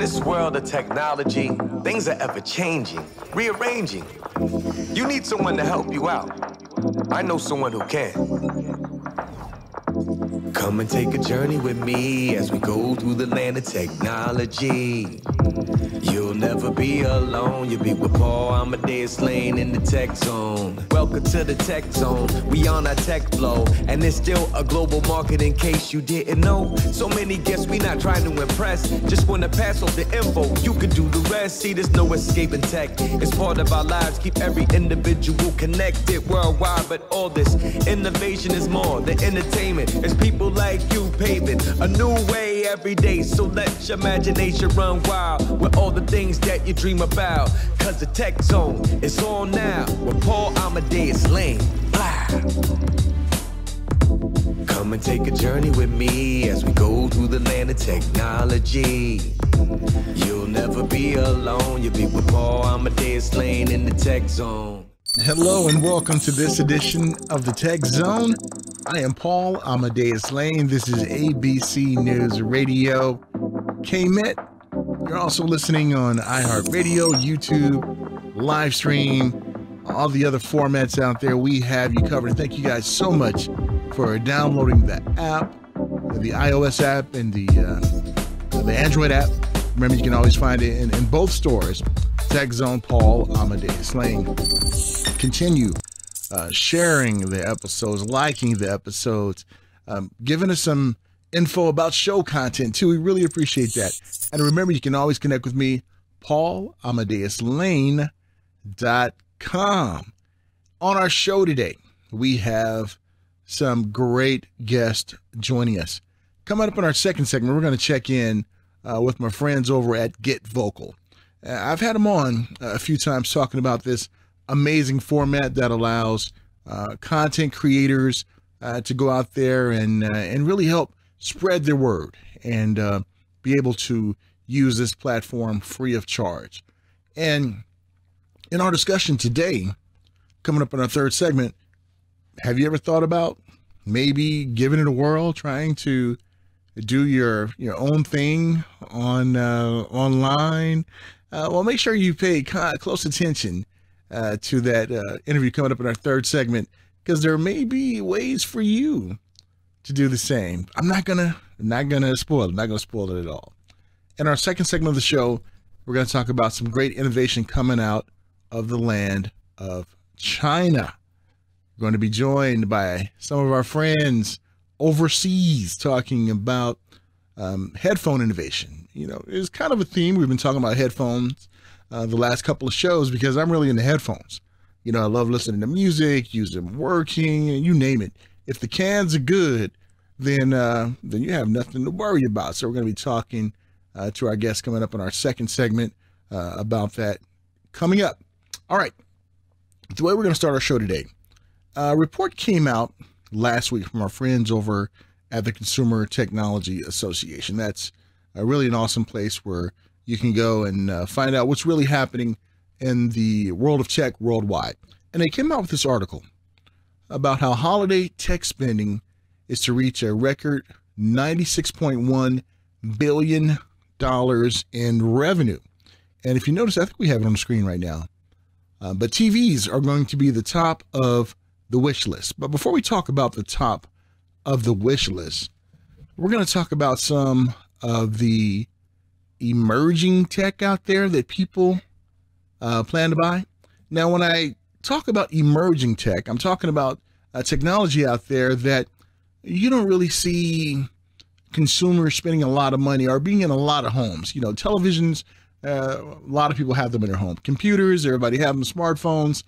this world of technology, things are ever changing, rearranging. You need someone to help you out. I know someone who can. Come and take a journey with me as we go through the land of technology. You'll never be alone. You'll be with Paul, Amadeus Lane in the tech zone. Welcome to the tech zone. We on our tech flow, and there's still a global market in case you didn't know. So many guests, we not trying to impress. Just want to pass off the info. You can do the rest. See, there's no escaping tech. It's part of our lives. Keep every individual connected worldwide. But all this innovation is more than entertainment. It's people like you paving a new way every day. So let your imagination run wild with all the things that you dream about. Cause the tech zone is on now with Paul Amadeus Lane. Come and take a journey with me as we go through the land of technology. You'll never be alone. You'll be with Paul Amadeus Lane in the tech zone. Hello and welcome to this edition of the Tech Zone. I am Paul Amadeus Lane. This is ABC News Radio, KMET. You're also listening on iHeartRadio, YouTube, live stream, all the other formats out there. We have you covered. Thank you guys so much for downloading the app, the iOS app and the Android app. Remember, you can always find it in both stores. Tech Zone, Paul Amadeus Lane. Continue sharing the episodes, liking the episodes, giving us some info about show content too. We really appreciate that. And remember, you can always connect with me, PaulAmadeusLane.com. On our show today, we have some great guests joining us. Coming up in our second segment, we're going to check in with my friends over at Get Vocal. I've had them on a few times talking about this amazing format that allows content creators to go out there and really help spread their word and be able to use this platform free of charge. And in our discussion today, coming up in our third segment, have you ever thought about maybe giving it a whirl, trying to do your own thing on online? Well, make sure you pay close attention to that interview coming up in our third segment, because there may be ways for you to do the same. I'm not gonna spoil it. I'm not gonna spoil it at all. In our second segment of the show, we're going to talk about some great innovation coming out of the land of China. We're going to be joined by some of our friends overseas talking about headphone innovation. It's kind of a theme. We've been talking about headphones the last couple of shows because I'm really into headphones. I love listening to music, use them working, you name it. If the cans are good, then you have nothing to worry about. So we're going to be talking to our guests coming up in our second segment about that coming up. All right. The way we're going to start our show today, a report came out last week from our friends over at the Consumer Technology Association. That's really an awesome place where you can go and find out what's really happening in the world of tech worldwide. And they came out with this article about how holiday tech spending is to reach a record $96.1 billion in revenue. And if you notice, I think we have it on the screen right now. But TVs are going to be the top of the wish list. But before we talk about the top of the wish list, we're going to talk about some of the emerging tech out there that people plan to buy. Now, when I talk about emerging tech, I'm talking about technology out there that you don't really see consumers spending a lot of money or being in a lot of homes. Televisions, a lot of people have them in their home. Computers, everybody have them. Smartphones,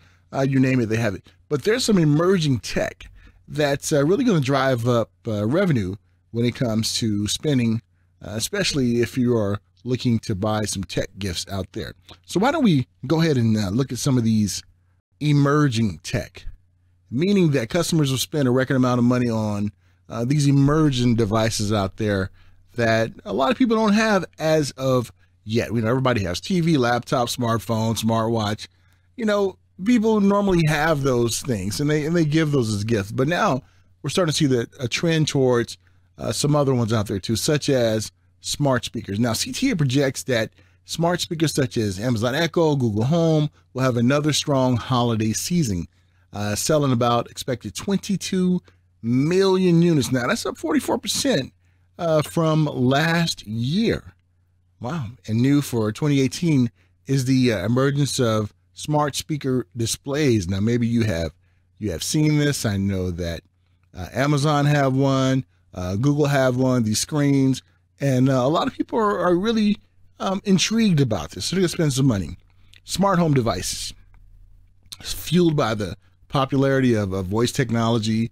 you name it, they have it. But there's some emerging tech that's really going to drive up revenue when it comes to spending, especially if you are looking to buy some tech gifts out there. So why don't we go ahead and look at some of these emerging tech, meaning that customers will spend a record amount of money on these emerging devices out there that a lot of people don't have as of yet. Everybody has TV, laptop, smartphone, smartwatch. People normally have those things and they give those as gifts. But now we're starting to see a trend towards some other ones out there too, such as smart speakers. Now, CTA projects that smart speakers such as Amazon Echo, Google Home will have another strong holiday season, selling about expected 22 million units. Now, that's up 44% from last year. Wow. And new for 2018 is the emergence of smart speaker displays. Now, maybe you have seen this. I know that Amazon have one, Google have one, these screens, and a lot of people are really intrigued about this. So they're going to spend some money. Smart home devices. It's fueled by the popularity of voice technology.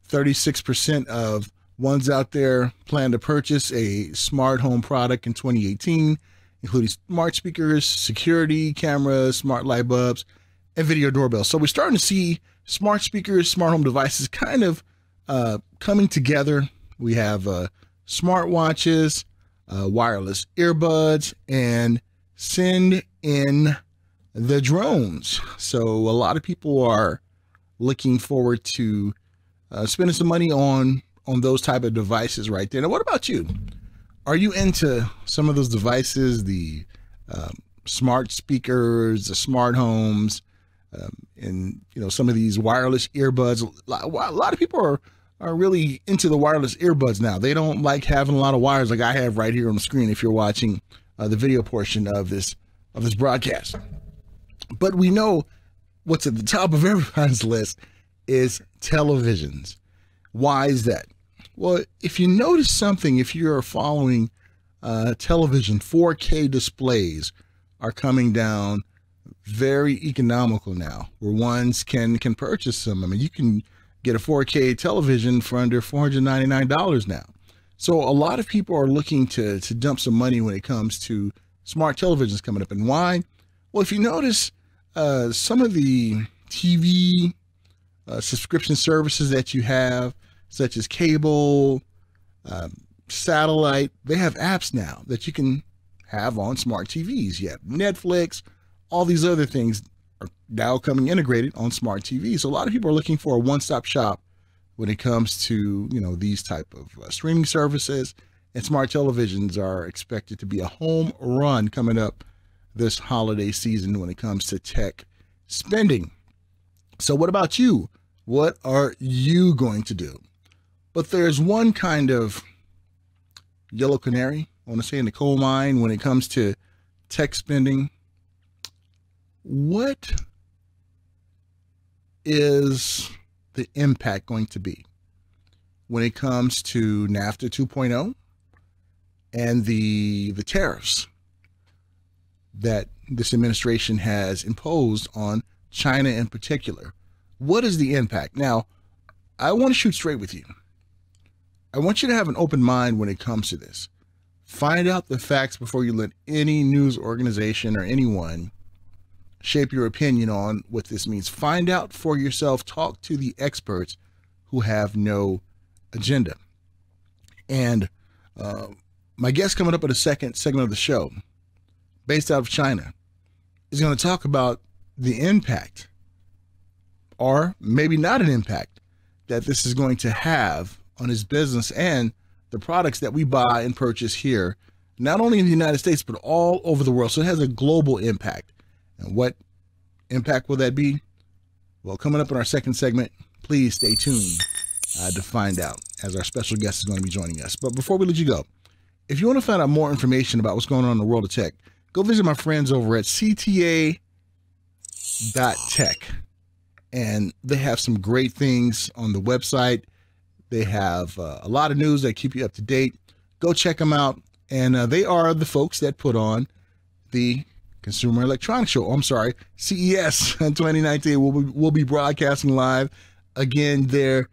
36% of ones out there plan to purchase a smart home product in 2018, including smart speakers, security cameras, smart light bulbs, and video doorbells. So we're starting to see smart speakers, smart home devices kind of coming together. We have smart watches, wireless earbuds, and send in the drones. So a lot of people are looking forward to spending some money on those type of devices right there. Now, what about you? Are you into some of those devices, the smart speakers, the smart homes, and some of these wireless earbuds? A lot of people are really into the wireless earbuds now. They don't like having a lot of wires like I have right here on the screen if you're watching the video portion of this broadcast. But we know what's at the top of everybody's list is televisions. Why is that? Well, if you notice something, if you're following television, 4K displays are coming down very economical now, where ones can purchase them. I mean, you can get a 4K television for under $499 now. So a lot of people are looking to dump some money when it comes to smart televisions coming up. And why? Well, if you notice, some of the TV subscription services that you have, such as cable, satellite, they have apps now that you can have on smart TVs. You have Netflix, all these other things are now coming integrated on smart TVs. So a lot of people are looking for a one-stop shop when it comes to, these type of streaming services, and smart televisions are expected to be a home run coming up this holiday season when it comes to tech spending. So what about you? What are you going to do? But there's one kind of yellow canary, I want to say, in the coal mine when it comes to tech spending. What is the impact going to be when it comes to NAFTA 2.0 and the tariffs that this administration has imposed on China in particular? What is the impact? Now, I want to shoot straight with you. I want you to have an open mind when it comes to this. Find out the facts before you let any news organization or anyone shape your opinion on what this means. Find out for yourself. Talk to the experts who have no agenda. And my guest coming up in the second segment of the show, based out of China, is going to talk about the impact, or maybe not an impact, that this is going to have on his business and the products that we buy and purchase here, not only in the United States, but all over the world. So it has a global impact. And what impact will that be? Well, coming up in our second segment, please stay tuned to find out, as our special guest is going to be joining us. But before we let you go, if you want to find out more information about what's going on in the world of tech, go visit my friends over at CTA.tech. And they have some great things on the website. They have a lot of news that keep you up to date. Go check them out. And they are the folks that put on the Consumer Electronics Show. I'm sorry, CES in 2019. We'll be broadcasting live again there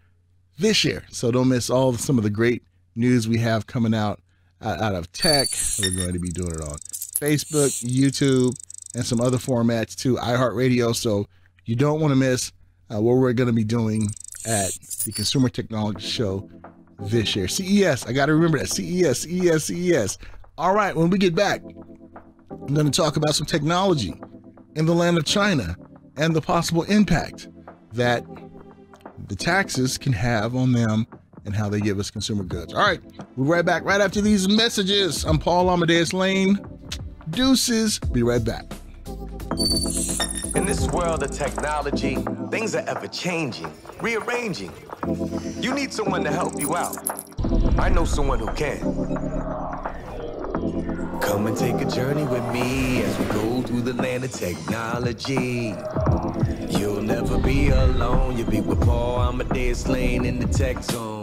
this year. So don't miss some of the great news we have coming out of tech. We're going to be doing it on Facebook, YouTube, and some other formats too, iHeartRadio. So you don't want to miss what we're going to be doing at the Consumer Technology Show this year. CES, I got to remember that. CES. All right, when we get back, I'm going to talk about some technology in the land of China and the possible impact that the taxes can have on them and how they give us consumer goods. All right, we'll be right back right after these messages. I'm Paul Amadeus Lane. Deuces. Be right back. In this world of technology, things are ever changing, rearranging. You need someone to help you out. I know someone who can. Come and take a journey with me as we go through the land of technology. You'll never be alone. You'll be with Paul Amadeus Lane in the tech zone.